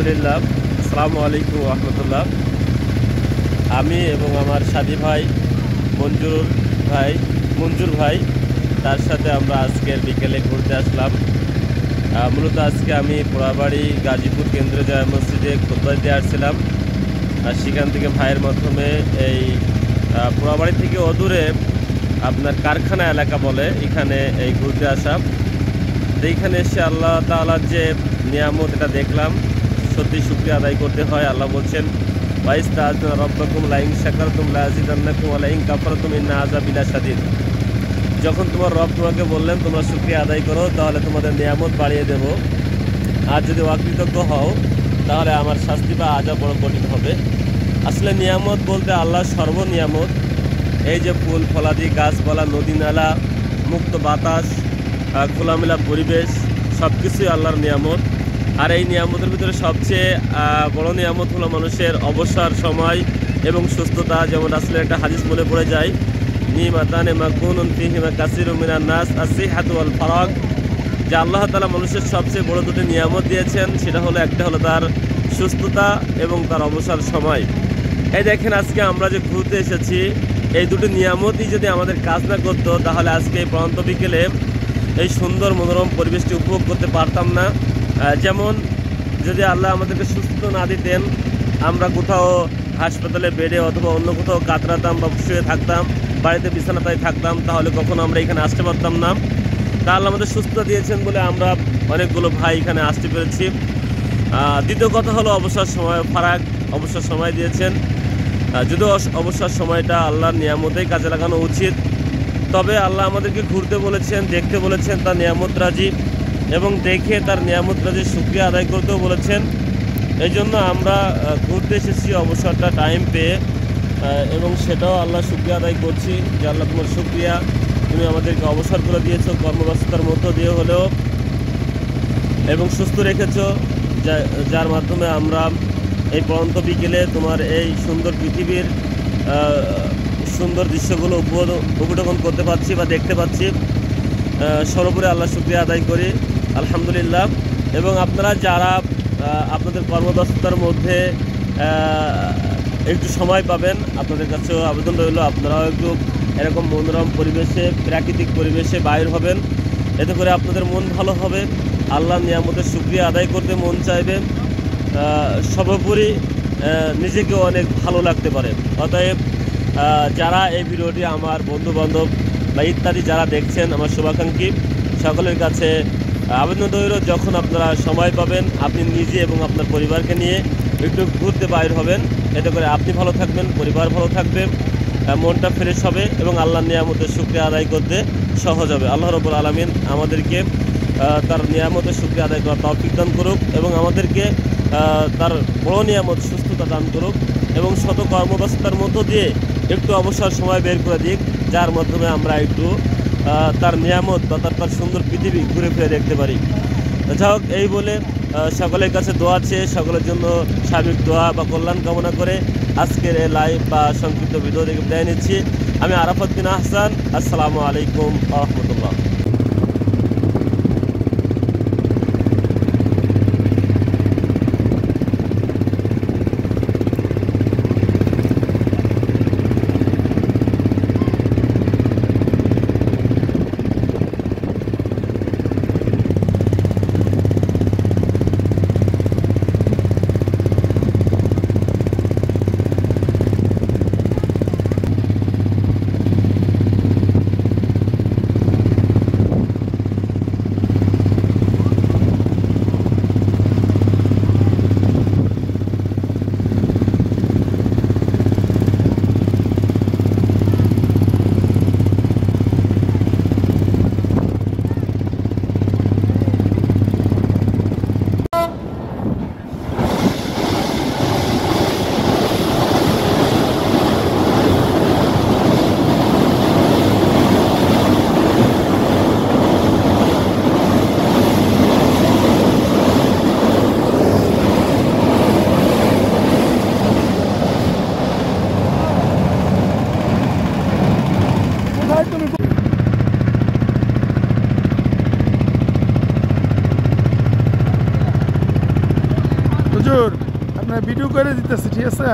আলহামদুলিল্লাহ। আসসালামু আলাইকুম রহমতুল্লাহ। আমি এবং আমার সাথী ভাই মঞ্জুর ভাই মঞ্জুর ভাই তার সাথে আমরা আজকের বিকেলে ঘুরতে আসলাম। মূলত আজকে আমি পোড়াবাড়ি গাজীপুর কেন্দ্রীয় জামে মসজিদে খুতবা দিতে আসছিলাম। আর সেখান থেকে ভাইয়ের মাধ্যমে এই পোড়াবাড়ি থেকে অদূরে আপনার কারখানা এলাকা বলে এখানে এই ঘুরতে আসা। তো এইখানে এসে আল্লাহ তাআলার যে নিয়ামত এটা দেখলাম, সত্যি শুকরিয়া আদায় করতে হয়। আল্লাহ বলছেন ওয়াইস্তাআযনা রাব্বাকুম লাইন শাকারতুম লাযিদান্নাকুম ওয়া লাইন কাফারতুম ইন্না আযাবি লাশাদীদ। যখন তোমার রব তোমাকে বললেন তোমরা শুকরিয়া আদায় করো তাহলে তোমাদের নিয়ামত বাড়িয়ে দেব, আর যদি অকৃতজ্ঞ হও তাহলে আমার শাস্তি বা আযাব বড় কঠিন হবে। আসলে নিয়ামত বলতে আল্লাহ সর্বনিয়ামত। এই যে ফুল ফলাদি গাছপালা নদী নালা মুক্ত বাতাস খোলামেলা পরিবেশ সব কিছুই আল্লাহর নিয়ামত। আর এই নিয়ামতের ভিতরে সবচেয়ে বড় নিয়ামত হলো মানুষের অবসর সময় এবং সুস্থতা। যেমন আসলে একটা হাদিস মনে পড়ে যায়, নিমাতানে মাকুনুন ফিহিমা কাসিরুম মিনান নাস আসিহাতু ওয়াল ফারাগ, যে আল্লাহ তাআলা মানুষের সবচেয়ে বড় দুটি নিয়ামত দিয়েছেন। সেটা হলো একটা হলো তার সুস্থতা এবং তার অবসর সময়। এই দেখেন আজকে আমরা যে ঘুরতে এসেছি, এই দুটি নিয়ামতই যদি আমাদের কাজ না করতো তাহলে আজকে এই প্রশান্ত বিকেলে এই সুন্দর মনোরম পরিবেশটি উপভোগ করতে পারতাম না। যেমন যদি আল্লাহ আমাদেরকে সুস্থ না দিতেন, আমরা কোথাও হাসপাতালে বেডে অথবা অন্য কোথাও কাতরাতাম বা শুয়ে থাকতাম, বাড়িতে বিছানাতায় থাকতাম, তাহলে কখনো আমরা এখানে আসতে পারতাম না। তা আল্লাহ আমাদের সুস্থ দিয়েছেন বলে আমরা অনেকগুলো ভাই এখানে আসতে পেরেছি। দ্বিতীয় কথা হলো অবসর সময় ফারাক, অবসর সময় দিয়েছেন। যদিও অবসর সময়টা আল্লাহর নিয়ামতেই কাজে লাগানো উচিত, তবে আল্লাহ আমাদেরকে ঘুরতে বলেছেন, দেখতে বলেছেন তার নিয়ামত রাজি, এবং দেখে তার নিয়ামত রাজির শুকরিয়া আদায় করতেও বলেছেন। এই জন্য আমরা ঘুরতে এসেছি অবসরটা টাইম পেয়ে, এবং সেটাও আল্লাহ শুকরিয়া আদায় করছি যে আল্লাহ তোমার শুকরিয়া, তুমি আমাদেরকে অবসর করে দিয়েছো কর্মব্যস্ততার মধ্য দিয়ে হলেও, এবং সুস্থ রেখেছো, যার মাধ্যমে আমরা এই পরন্ত বিকেলে তোমার এই সুন্দর পৃথিবীর সুন্দর দৃশ্যগুলো উপভোগ করতে পারছি বা দেখতে পাচ্ছি। সর্বোপরি আল্লাহ শুকরিয়া আদায় করি, আলহামদুলিল্লাহ। এবং আপনারা যারা আপনাদের কর্মব্যস্ততার মধ্যে একটু সময় পাবেন, আপনাদের কাছেও আবেদন রইল আপনারাও একটু এরকম মনোরম পরিবেশে প্রাকৃতিক পরিবেশে বাইর হবেন। এতে করে আপনাদের মন ভালো হবে, আল্লাহর নিয়ামতের শুকরিয়া আদায় করতে মন চাইবে, সর্বোপরি নিজেকেও অনেক ভালো লাগতে পারে। অতএব যারা এই ভিডিওটি আমার বন্ধুবান্ধব বা ইত্যাদি যারা দেখছেন, আমার শুভাকাঙ্ক্ষী সকলের কাছে আবেদন রইল, যখন আপনারা সময় পাবেন আপনি নিজে এবং আপনার পরিবারকে নিয়ে একটু ঘুরতে বাইর হবেন। এতে করে আপনি ভালো থাকবেন, পরিবার ভালো থাকবে, মনটা ফ্রেশ হবে এবং আল্লাহর নিয়ামতের শুকরিয়া আদায় করতে সহজ হবে। আল্লাহ রাব্বুল আলামিন আমাদেরকে তার নিয়ামতের শুকরিয়া আদায় করার তৌফিক দান করুক, এবং আমাদেরকে তার বড় নিয়ামত সুস্থতা দান করুক, এবং শত কর্মব্যস্ততার মধ্য দিয়ে একটু অবসর সময় বের করে দিক, যার মাধ্যমে আমরা একটু তার নিয়ামত বা তার সুন্দর পৃথিবী ঘুরে ফিরে দেখতে পারি। যাই হোক, এই বলে সকলের কাছে দোয়া আছে, সকলের জন্য সার্বিক দোয়া বা কল্যাণ কামনা করে আজকের এই লাইভ বা সংক্ষিপ্ত ভিডিও থেকে বিদায় নিচ্ছি। আমি আরাফাত বিন আহসান। আসসালামু আলাইকুম ওয়া রাহমাতুল্লাহ। মঞ্জুর আপনার ভিডিও করে দিতেছি, ঠিক আছে?